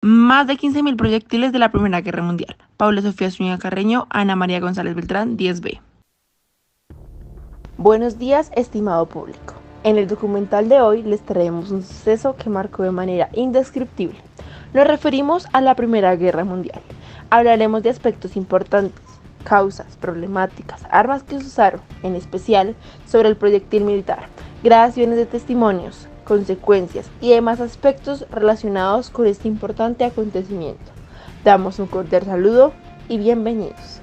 Más de 15.000 proyectiles de la Primera Guerra Mundial. Paula Sofía Zúñiga Carreño, Ana María González Beltrán, 10B. Buenos días, estimado público. En el documental de hoy les traemos un suceso que marcó de manera indescriptible. Nos referimos a la Primera Guerra Mundial. Hablaremos de aspectos importantes, causas, problemáticas, armas que se usaron, en especial sobre el proyectil militar, grabaciones de testimonios, consecuencias y demás aspectos relacionados con este importante acontecimiento. Damos un cordial saludo y bienvenidos.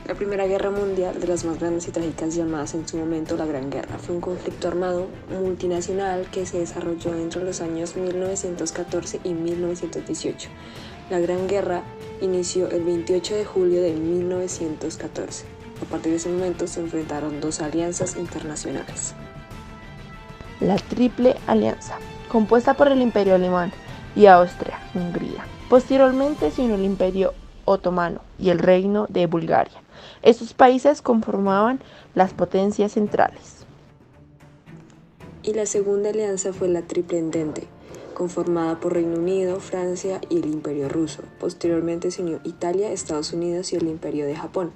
La Primera Guerra Mundial, de las más grandes y trágicas llamadas en su momento la Gran Guerra, fue un conflicto armado multinacional que se desarrolló entre los años 1914 y 1918. La Gran Guerra inició el 28 de julio de 1914. A partir de ese momento se enfrentaron dos alianzas internacionales. La Triple Alianza, compuesta por el Imperio Alemán y Austria-Hungría. Posteriormente se unió el Imperio Otomano y el Reino de Bulgaria. Estos países conformaban las potencias centrales. Y la segunda alianza fue la Triple Entente, conformada por Reino Unido, Francia y el Imperio Ruso. Posteriormente se unió Italia, Estados Unidos y el Imperio de Japón,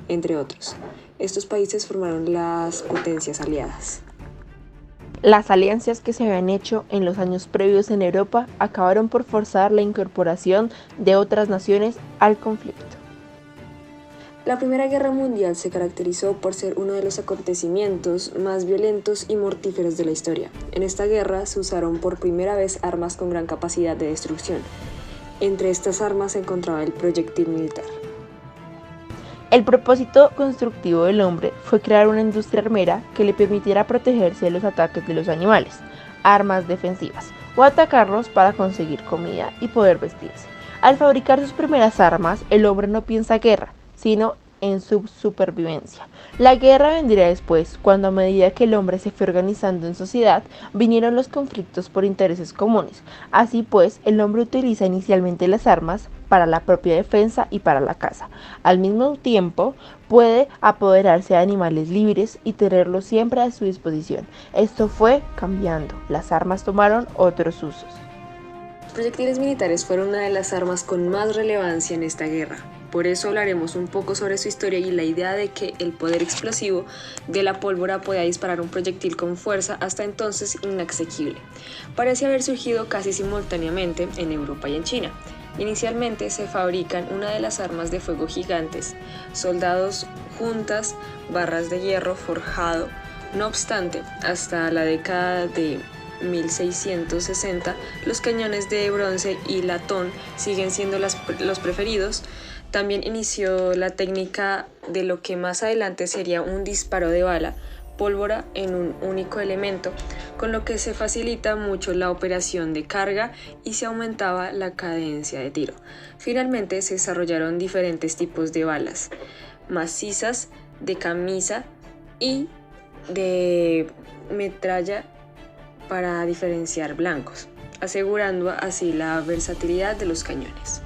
entre otros. Estos países formaron las potencias aliadas. Las alianzas que se habían hecho en los años previos en Europa acabaron por forzar la incorporación de otras naciones al conflicto. La Primera Guerra Mundial se caracterizó por ser uno de los acontecimientos más violentos y mortíferos de la historia. En esta guerra se usaron por primera vez armas con gran capacidad de destrucción. Entre estas armas se encontraba el proyectil militar. El propósito constructivo del hombre fue crear una industria armera que le permitiera protegerse de los ataques de los animales, armas defensivas, o atacarlos para conseguir comida y poder vestirse. Al fabricar sus primeras armas, el hombre no piensa guerra, sino en su supervivencia. La guerra vendría después, cuando a medida que el hombre se fue organizando en sociedad, vinieron los conflictos por intereses comunes. Así pues, el hombre utiliza inicialmente las armas para la propia defensa y para la caza. Al mismo tiempo, puede apoderarse de animales libres y tenerlos siempre a su disposición. Esto fue cambiando. Las armas tomaron otros usos. Los proyectiles militares fueron una de las armas con más relevancia en esta guerra. Por eso hablaremos un poco sobre su historia y la idea de que el poder explosivo de la pólvora podía disparar un proyectil con fuerza hasta entonces inaccesible. Parece haber surgido casi simultáneamente en Europa y en China. Inicialmente se fabrican una de las armas de fuego gigantes, soldados, juntas, barras de hierro forjado. No obstante, hasta la década de 1660, los cañones de bronce y latón siguen siendo los preferidos. También inició la técnica de lo que más adelante sería un disparo de bala, pólvora en un único elemento, con lo que se facilita mucho la operación de carga y se aumentaba la cadencia de tiro. Finalmente se desarrollaron diferentes tipos de balas, macizas, de camisa y de metralla para diferenciar blancos, asegurando así la versatilidad de los cañones.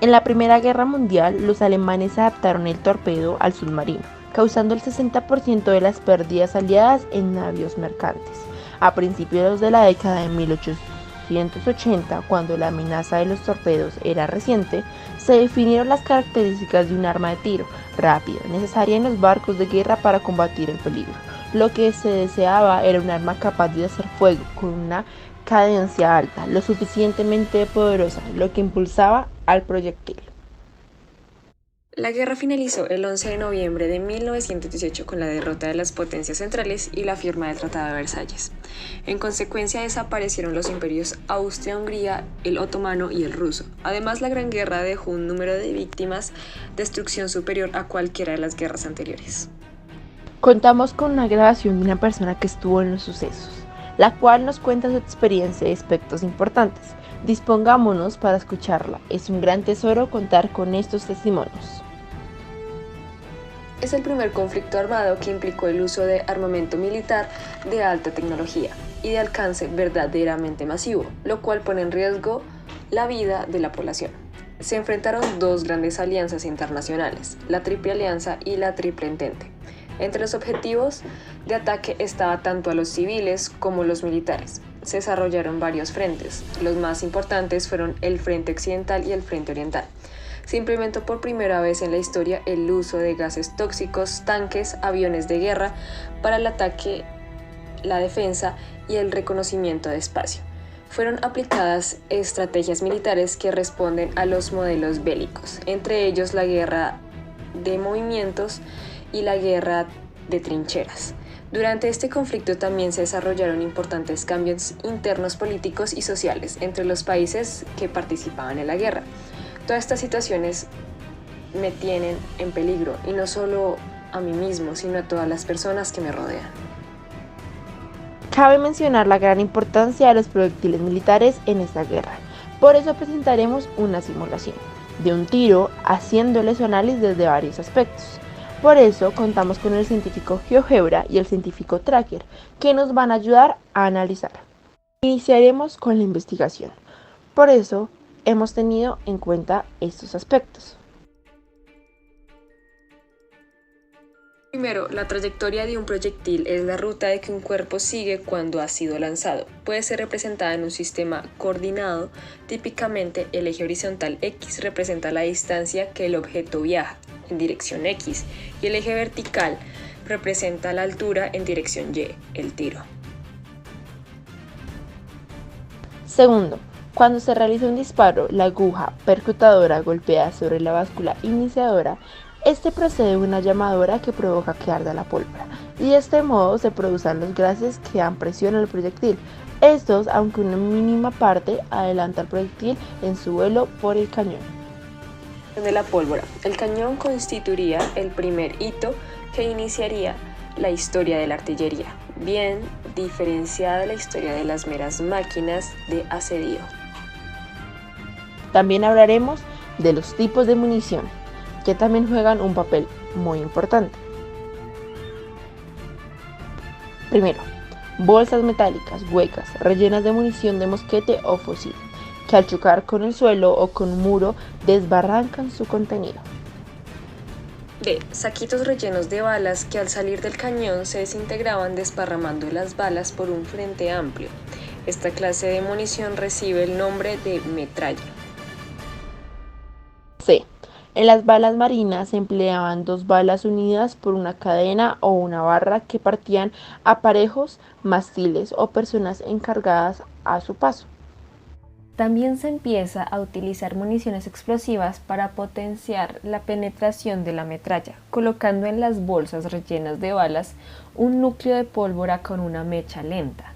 En la Primera Guerra Mundial, los alemanes adaptaron el torpedo al submarino, causando el 60% de las pérdidas aliadas en navíos mercantes. A principios de la década de 1880, cuando la amenaza de los torpedos era reciente, se definieron las características de un arma de tiro rápido, necesaria en los barcos de guerra para combatir el peligro. Lo que se deseaba era un arma capaz de hacer fuego con una cadencia alta, lo suficientemente poderosa, lo que impulsaba al proyectil. La guerra finalizó el 11 de noviembre de 1918 con la derrota de las potencias centrales y la firma del Tratado de Versalles. En consecuencia desaparecieron los imperios Austria-Hungría, el otomano y el ruso. Además, la Gran Guerra dejó un número de víctimas, destrucción superior a cualquiera de las guerras anteriores. Contamos con una grabación de una persona que estuvo en los sucesos, la cual nos cuenta su experiencia y aspectos importantes. Dispongámonos para escucharla. Es un gran tesoro contar con estos testimonios. Es el primer conflicto armado que implicó el uso de armamento militar de alta tecnología y de alcance verdaderamente masivo, lo cual pone en riesgo la vida de la población. Se enfrentaron dos grandes alianzas internacionales, la Triple Alianza y la Triple Entente. Entre los objetivos de ataque estaba tanto a los civiles como los militares. se desarrollaron varios frentes. Los más importantes fueron el Frente Occidental y el Frente Oriental. Se implementó por primera vez en la historia el uso de gases tóxicos, tanques, aviones de guerra para el ataque, la defensa y el reconocimiento de espacio. Fueron aplicadas estrategias militares que responden a los modelos bélicos, entre ellos la guerra de movimientos y la guerra de trincheras. Durante este conflicto también se desarrollaron importantes cambios internos políticos y sociales entre los países que participaban en la guerra. Todas estas situaciones me tienen en peligro, y no solo a mí mismo, sino a todas las personas que me rodean. Cabe mencionar la gran importancia de los proyectiles militares en esta guerra. Por eso presentaremos una simulación de un tiro haciéndole su análisis desde varios aspectos. Por eso contamos con el científico GeoGebra y el científico Tracker, que nos van a ayudar a analizar. Iniciaremos con la investigación. Por eso hemos tenido en cuenta estos aspectos. Primero, la trayectoria de un proyectil es la ruta de que un cuerpo sigue cuando ha sido lanzado. Puede ser representada en un sistema coordinado. Típicamente, el eje horizontal X representa la distancia que el objeto viaja en dirección X, y el eje vertical representa la altura en dirección Y, el tiro. Segundo, cuando se realiza un disparo, la aguja percutadora golpea sobre la báscula iniciadora. Este procede una llamadora que provoca que arda la pólvora, y de este modo se producen los gases que dan presión al proyectil. Estos, aunque una mínima parte, adelanta al proyectil en su vuelo por el cañón. De la pólvora. El cañón constituiría el primer hito que iniciaría la historia de la artillería, bien diferenciada de la historia de las meras máquinas de asedio. También hablaremos de los tipos de munición, que también juegan un papel muy importante. Primero, bolsas metálicas huecas rellenas de munición de mosquete o fusil, que al chocar con el suelo o con un muro desbarrancan su contenido. B. Saquitos rellenos de balas que al salir del cañón se desintegraban desparramando las balas por un frente amplio. Esta clase de munición recibe el nombre de metralla. C. En las balas marinas se empleaban dos balas unidas por una cadena o una barra que partían aparejos, mástiles o personas encargadas a su paso. También se empieza a utilizar municiones explosivas para potenciar la penetración de la metralla, colocando en las bolsas rellenas de balas un núcleo de pólvora con una mecha lenta,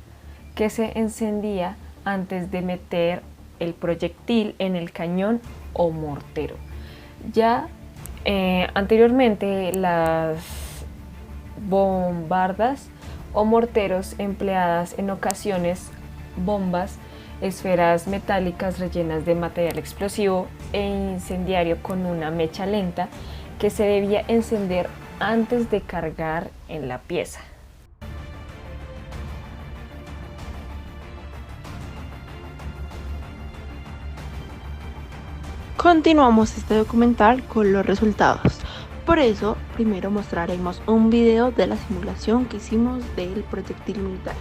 que se encendía antes de meter el proyectil en el cañón o mortero. Ya anteriormente, las bombardas o morteros empleadas en ocasiones bombas, esferas metálicas rellenas de material explosivo e incendiario con una mecha lenta que se debía encender antes de cargar en la pieza. Continuamos este documental con los resultados. Por eso, primero mostraremos un video de la simulación que hicimos del proyectil militar.